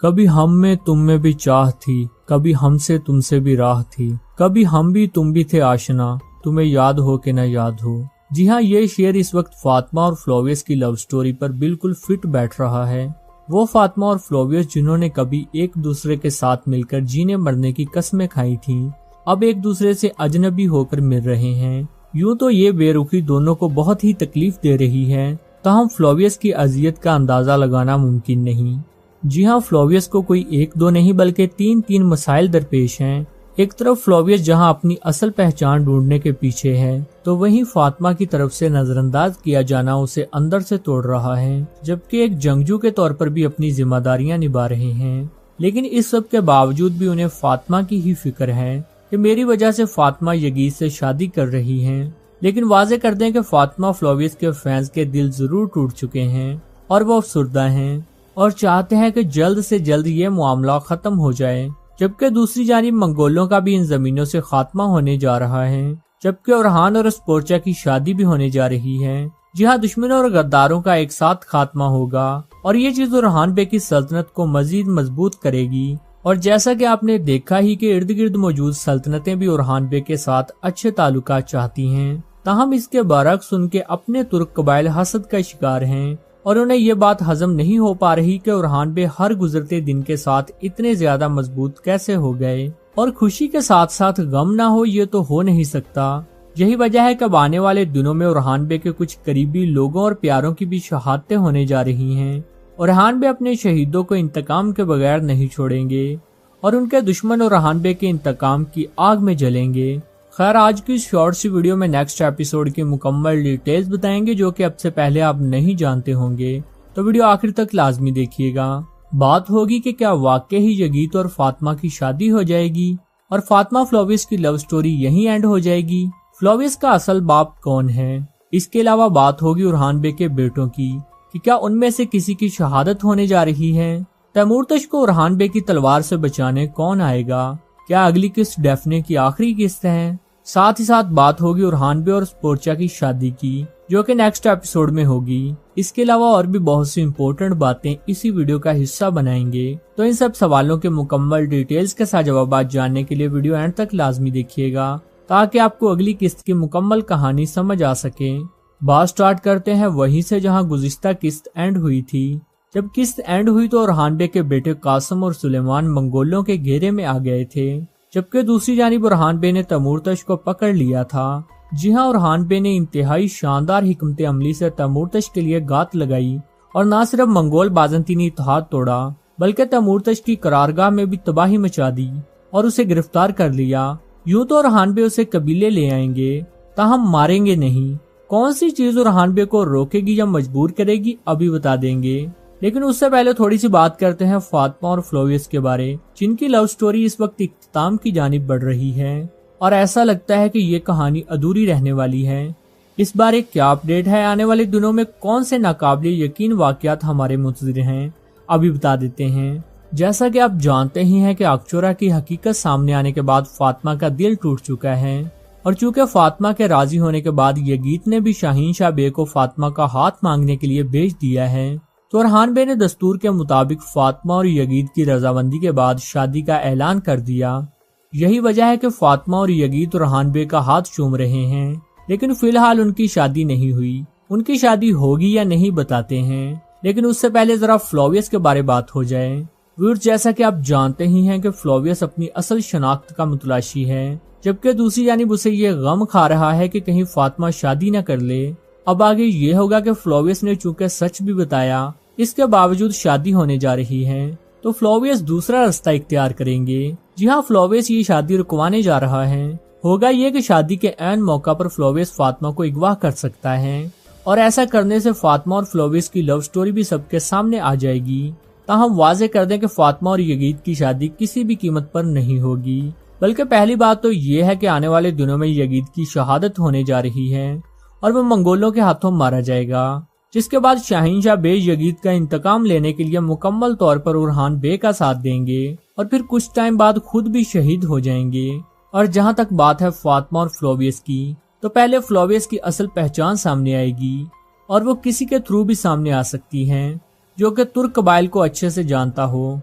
कभी हम में तुम में भी चाह थी, कभी हमसे तुमसे भी राह थी, कभी हम भी तुम भी थे आशना, तुम्हें याद हो कि न याद हो। जी हाँ, ये शेर इस वक्त फातिमा और फ्लोवियस की लव स्टोरी पर बिल्कुल फिट बैठ रहा है। वो फातिमा और फ्लोवियस जिन्होंने कभी एक दूसरे के साथ मिलकर जीने मरने की कस्में खाई थीं, अब एक दूसरे से अजनबी होकर मिल रहे हैं। यूं तो ये बेरुखी दोनों को बहुत ही तकलीफ दे रही है, ताहम फ्लोवियस की अजियत का अंदाजा लगाना मुमकिन नहीं। जी हाँ, फ्लोवियस को कोई एक दो नहीं बल्कि तीन मसाइल दरपेश हैं। एक तरफ फ्लोवियस जहाँ अपनी असल पहचान ढूंढने के पीछे है, तो वहीं फातिमा की तरफ से नजरअंदाज किया जाना उसे अंदर से तोड़ रहा है, जबकि एक जंगजू के तौर पर भी अपनी जिम्मेदारियां निभा रहे हैं। लेकिन इस सब के बावजूद भी उन्हें फातिमा की ही फिक्र है कि मेरी वजह से फातिमा यगीद से शादी कर रही हैं। लेकिन वाजे कर दें कि फातिमा फ्लोवियस के फैंस के दिल जरूर टूट चुके हैं और वो अफसुर्दा हैं और चाहते हैं कि जल्द से जल्द ये मामला खत्म हो जाए। जबकि दूसरी जानिब मंगोलों का भी इन जमीनों से खात्मा होने जा रहा है, जबकि ओरहान और स्पोर्चा की शादी भी होने जा रही है। जी हाँ, दुश्मनों और गद्दारों का एक साथ खात्मा होगा और ये चीज ओरहान बे की सल्तनत को मजीद मजबूत करेगी। और जैसा कि आपने देखा ही कि इर्द गिर्द मौजूद सल्तनतें भी ओरहान बे के साथ अच्छे ताल्लुकात चाहती हैं, ताहम इसके बरक्स उनके अपने तुर्क कबाइल हसद का शिकार हैं और उन्हें ये बात हजम नहीं हो पा रही कि ओरहान बे हर गुजरते दिन के साथ इतने ज्यादा मजबूत कैसे हो गए। और खुशी के साथ साथ गम ना हो ये तो हो नहीं सकता। यही वजह है कि आने वाले दिनों में ओरहान बे के कुछ करीबी लोगों और प्यारों की भी शहादतें होने जा रही हैं। ओरहान बे अपने शहीदों को इंतकाम के बगैर नहीं छोड़ेंगे और उनके दुश्मन ओरहान बे के इंतकाम की आग में जलेंगे। खैर, आज की शॉर्ट सी वीडियो में नेक्स्ट एपिसोड की मुकम्मल डिटेल्स बताएंगे जो कि अब से पहले आप नहीं जानते होंगे, तो वीडियो आखिर तक लाजमी देखिएगा। बात होगी कि क्या वाकई ही यगीत और फातिमा की शादी हो जाएगी और फातिमा फ्लोवियस की लव स्टोरी यहीं एंड हो जाएगी। फ्लोवियस का असल बाप कौन है? इसके अलावा बात होगी ओरहान बे के बेटों की कि क्या उनमें से किसी की शहादत होने जा रही है। तैमूरतश को ओरहान बे की तलवार से बचाने कौन आएगा? क्या अगली किस्त डेफने की आखिरी किस्त है? साथ ही साथ बात होगी ओरहान बे और स्पोर्चा की शादी की, जो कि नेक्स्ट एपिसोड में होगी। इसके अलावा और भी बहुत सी इम्पोर्टेंट बातें इसी वीडियो का हिस्सा बनाएंगे। तो इन सब सवालों के मुकम्मल डिटेल्स के साथ जवाब जानने के लिए वीडियो एंड तक लाजमी देखिएगा, ताकि आपको अगली किस्त की मुकम्मल कहानी समझ आ सके। बात स्टार्ट करते हैं वहीं से जहां गुज़िश्ता किस्त एंड हुई थी। जब किस्त एंड हुई तो ओरहान बे के बेटे कासम और सुलेमान मंगोलों के घेरे में आ गए थे, जबकि दूसरी जानिब ओरहान बे ने तैमूरतश को पकड़ लिया था। जी हाँ, ओरहान बे ने इंतहाई शानदार हिकमत अमली से तैमूरतश के लिए गात लगाई और न सिर्फ मंगोल बाज़ंतीनी इत्तेहाद तोड़ा, बल्कि तैमूरतश की करारगाह में भी तबाही मचा दी और उसे गिरफ्तार कर लिया। यूं तो ओरहान बे उसे कबीले ले आएंगे, ताहम मारेंगे नहीं। कौन सी चीज ओरहान बे को रोकेगी या मजबूर करेगी अभी बता देंगे। लेकिन उससे पहले थोड़ी सी बात करते हैं फातिमा और फ्लोवियस के बारे, जिनकी लव स्टोरी इस वक्त इख्तिताम की जानिब बढ़ रही है और ऐसा लगता है कि ये कहानी अधूरी रहने वाली है। इस बार एक क्या अपडेट है? आने वाले दिनों में कौन से नाकाबिले यकीन वाकयात हमारे मुंतज़िर हैं, अभी बता देते हैं। जैसा कि आप जानते ही हैं कि अक्चोरा की हकीकत सामने आने के बाद फातिमा का दिल टूट चुका है और चूंकि फातिमा के राजी होने के बाद यगीत ने भी शाहीन शाह बे को फातिमा का हाथ मांगने के लिए भेज दिया है, तो ओरहान बे ने दस्तूर के मुताबिक फातिमा और यगीत की रजामंदी के बाद शादी का ऐलान कर दिया। यही वजह है कि फातिमा और यगीत ओरहान बे का हाथ चूम रहे हैं, लेकिन फिलहाल उनकी शादी नहीं हुई। उनकी शादी होगी या नहीं बताते हैं, लेकिन उससे पहले जरा फ्लोवियस के बारे बात हो जाए। व्यूअर्स, जैसा कि आप जानते ही हैं कि फ्लोवियस अपनी असल शनाख्त का मुतलाशी है, जबकि दूसरी जानिब उसे ये गम खा रहा है कि कहीं फातिमा शादी न कर ले। अब आगे ये होगा कि फ्लोवियस ने चूंकि सच भी बताया, इसके बावजूद शादी होने जा रही है, तो फ्लोवियस दूसरा रास्ता इख्तियार करेंगे। जी हाँ, फ्लोवियस ये शादी रुकवाने जा रहा है। होगा ये कि शादी के ऐन मौका पर फ्लोवियस फातिमा को अगवा कर सकता है और ऐसा करने से फातिमा और फ्लोवियस की लव स्टोरी भी सबके सामने आ जाएगी। ताहम वाजे कर दें कि फातिमा और यगीत की शादी किसी भी कीमत पर नहीं होगी। बल्कि पहली बात तो ये है कि आने वाले दिनों में यगीत की शहादत होने जा रही है और वो मंगोलों के हाथों मारा जाएगा, जिसके बाद शाहीन शाह बे यगीत का इंतकाम लेने के लिए मुकम्मल तौर पर ओरहान बे का साथ देंगे और फिर कुछ टाइम बाद खुद भी शहीद हो जाएंगे। और जहां तक बात है फातिमा और फ्लोवियस की, तो पहले फ्लोवियस की असल पहचान सामने आएगी और वो किसी के थ्रू भी सामने आ सकती है जो कि तुर्क कबाइल को अच्छे से जानता हो।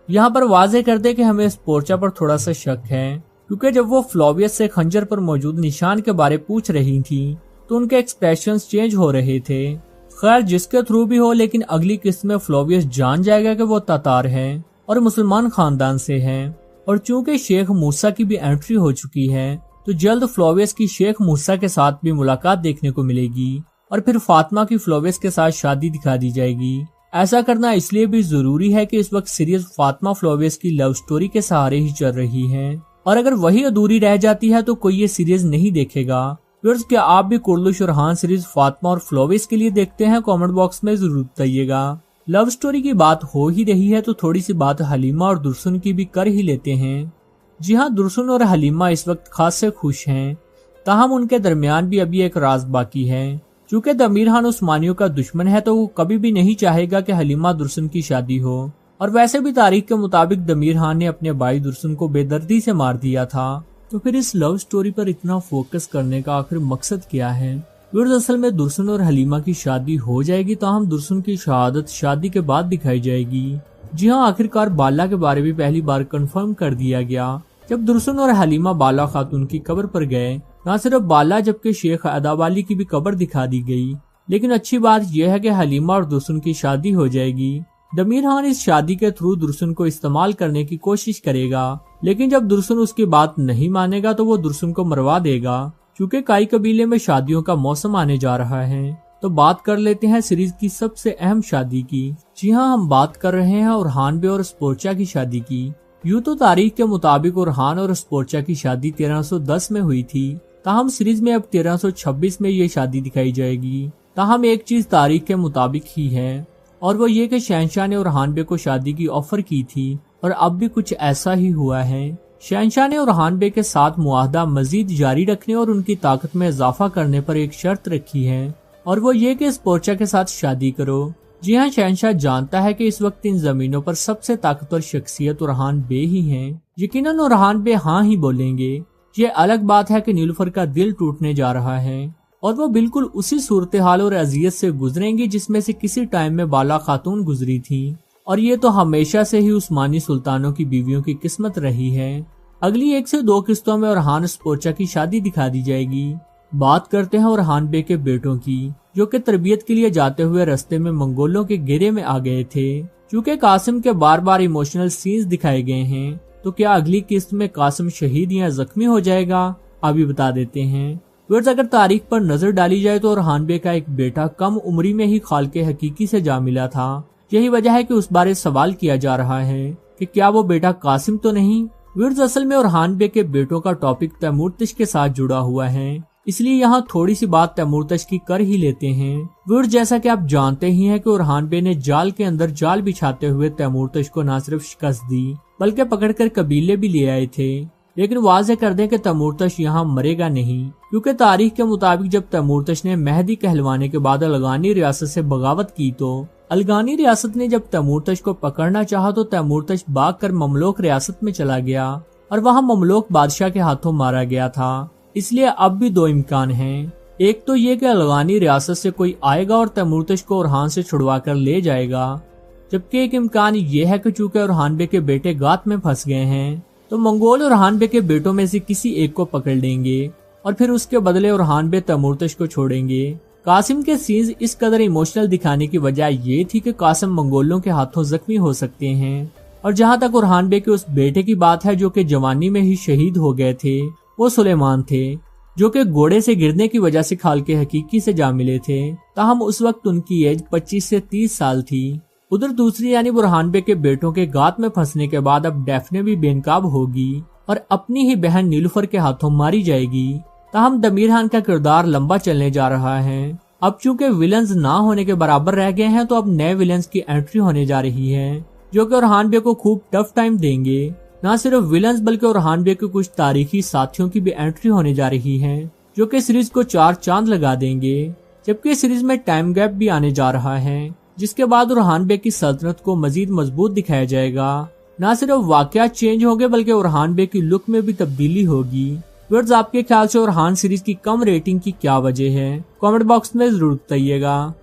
यहाँ पर वाज़ेह कर दे कि हमें स्पोर्चा पर थोड़ा सा शक है, क्योंकि जब वो फ्लोवियस से खंजर पर मौजूद निशान के बारे पूछ रही थी तो उनके एक्सप्रेशंस चेंज हो रहे थे। खैर जिसके थ्रू भी हो, लेकिन अगली किस्त में फ्लोवियस जान जाएगा कि वो तातार है और मुसलमान खानदान से है। और चूंकि शेख मूसा की भी एंट्री हो चुकी है तो जल्द फ्लोवियस की शेख मूसा के साथ भी मुलाकात देखने को मिलेगी और फिर फातिमा की फ्लोवियस के साथ शादी दिखा दी जाएगी। ऐसा करना इसलिए भी जरूरी है कि इस वक्त सीरीज फातिमा फ्लोवियस की लव स्टोरी के सहारे ही चल रही है, और अगर वही अधूरी रह जाती है तो कोई ये सीरीज नहीं देखेगा। व्यूअर्स, क्या आप भी कुर्लुश और हान सीरीज फातिमा और फ्लोवियस के लिए देखते हैं? कमेंट बॉक्स में जरूर बताइएगा। लव स्टोरी की बात हो ही रही है तो थोड़ी सी बात हलीमा और दुर्सुन की भी कर ही लेते हैं। जी हाँ, दुर्सुन और हलीमा इस वक्त खासे खुश हैं, ताहम उनके दरमियान भी अभी एक राज बाकी है। चूँकि दमीर खान उस्मानियों का दुश्मन है तो वो कभी भी नहीं चाहेगा कि हलीमा दुर्सुन की शादी हो, और वैसे भी तारीख के मुताबिक दमीर खान ने अपने भाई दुर्सुन को बेदर्दी से मार दिया था। तो फिर इस लव स्टोरी पर इतना फोकस करने का आखिर मकसद क्या है? असल में दुर्सुन और हलीमा की शादी हो जाएगी, ताहम दुर्सुन की शहादत शादी के बाद दिखाई जाएगी। जी हाँ, आखिरकार बाला के बारे में पहली बार कंफर्म कर दिया गया जब दुर्सुन और हलीमा बाला खातून की कब्र पर गए। न सिर्फ बाला जबकि शेख अदावाली की भी कब्र दिखा दी गई। लेकिन अच्छी बात यह है कि हलीमा और दुर्सुन की शादी हो जाएगी। दमीर खान इस शादी के थ्रू दुर्सुन को इस्तेमाल करने की कोशिश करेगा, लेकिन जब दुर्सुन उसकी बात नहीं मानेगा तो वो दुर्सुन को मरवा देगा। चूँकि काई कबीले में शादियों का मौसम आने जा रहा है तो बात कर लेते हैं सीरीज की सबसे अहम शादी की। जी हाँ, हम बात कर रहे हैं ओरहान बे और स्पोर्चा की शादी की। यूँ तो तारीख के मुताबिक ओरहान और स्पोर्चा की शादी 1310 में हुई थी, ताहम सीरीज में अब 1326 में ये शादी दिखाई जाएगी। ताहम एक चीज तारीख के मुताबिक ही है, और वो ये कि शहनशाह ने ओरहान बे को शादी की ऑफर की थी, और अब भी कुछ ऐसा ही हुआ है। शहनशाह ने ओरहान बे के साथ मुआहदा मजीद जारी रखने और उनकी ताकत में इजाफा करने पर एक शर्त रखी है, और वो ये कि स्पोर्चा के साथ शादी करो। जी हाँ, शहनशाह जानता है कि इस वक्त इन जमीनों पर सबसे ताकतवर शख्सियत ओरहान बे ही हैं। यकीनन ओरहान बे हाँ ही बोलेंगे। ये अलग बात है कि नीलुफर का दिल टूटने जा रहा है और वो बिल्कुल उसी सूरत हाल और अजियत से गुजरेंगी जिसमें से किसी टाइम में बाला खातून गुजरी थी, और ये तो हमेशा से ही उस्मानी सुल्तानों की बीवियों की किस्मत रही है। अगली 1 से 2 किस्तों में ओरहान स्पोर्चा की शादी दिखा दी जाएगी। बात करते हैं ओरहान बे के बेटों की, जो कि तरबियत के लिए जाते हुए रास्ते में मंगोलों के घेरे में आ गए थे। चूँकि कासिम के बार बार इमोशनल सीन्स दिखाए गए हैं तो क्या अगली किस्त में कासिम शहीद या जख्मी हो जाएगा? अभी बता देते हैं। व्यूअर्स, अगर तारीख पर नजर डाली जाए तो ओरहान बे का एक बेटा कम उम्री में ही खालके हकीकी से जा मिला था। यही वजह है कि उस बारे सवाल किया जा रहा है कि क्या वो बेटा कासिम तो नहीं। व्यूअर्स, असल में ओरहान बे के बेटों का टॉपिक तैमूरतश के साथ जुड़ा हुआ है, इसलिए यहाँ थोड़ी सी बात तैमूरतश की कर ही लेते हैं। व्यूअर्स, जैसा कि आप जानते ही हैं कि ओरहान बे ने जाल के अंदर जाल बिछाते हुए तैमूरतश को न सिर्फ शिकस्त दी बल्कि पकड़कर कबीले भी ले आए थे। लेकिन वाज़ेह कर दें कि तैमूरतश यहाँ मरेगा नहीं, क्योंकि तारीख के मुताबिक जब तैमूरतश ने मेहदी कहलवाने के बाद अलगानी रियासत से बगावत की तो अलगानी रियासत ने जब तैमूरतश को पकड़ना चाहा तो तैमूरतश भाग कर ममलोक रियासत में चला गया और वहाँ ममलोक बादशाह के हाथों मारा गया था। इसलिए अब भी 2 इम्कान हैं। एक तो ये कि अलगानी रियासत से कोई आएगा और तैमूरतश को ओरहान से छुड़वा कर ले जाएगा, जबकि एक इम्कान ये है कि चूंकि ओरहान बे के बेटे गात में फंस गए हैं तो मंगोल ओरहान बे के बेटों में से किसी एक को पकड़ लेंगे और फिर उसके बदले ओरहान बे तैमूरतश को छोड़ेंगे। कासिम के सीन्स इस कदर इमोशनल दिखाने की वजह ये थी कि कासिम मंगोलों के हाथों जख्मी हो सकते हैं। और जहाँ तक ओरहान बे के उस बेटे की बात है जो कि जवानी में ही शहीद हो गए थे, वो सुलेमान थे, जो कि घोड़े से गिरने की वजह से खालके हकीकी से जा मिले थे। ताहम उस वक्त उनकी एज 25 से 30 साल थी। उधर दूसरी यानी ओरहान बे के बेटों के गात में फंसने के बाद अब डैफने भी बेनकाब होगी और अपनी ही बहन नीलुफर के हाथों मारी जाएगी। ताहम दमीर खान का किरदार लंबा चलने जा रहा है। अब चूंकि विलन्स ना होने के बराबर रह गए हैं तो अब नए विलन्स की एंट्री होने जा रही है, जो कि ओरहान बे को खूब टफ टाइम देंगे। न सिर्फ विलन्स बल्कि ओरहान बे के कुछ तारीखी साथियों की भी एंट्री होने जा रही है, जो कि सीरीज को 4 चांद लगा देंगे। जबकि सीरीज में टाइम गैप भी आने जा रहा है, जिसके बाद ओरहान बे की सल्तनत को मजीद मजबूत दिखाया जाएगा। न सिर्फ वाकयात चेंज होंगे बल्कि ओरहान बे की लुक में भी तब्दीली होगी। व्यूअर्स, आपके ख्याल से ओरहान सीरीज की कम रेटिंग की क्या वजह है? कमेंट बॉक्स में जरूर बताइएगा।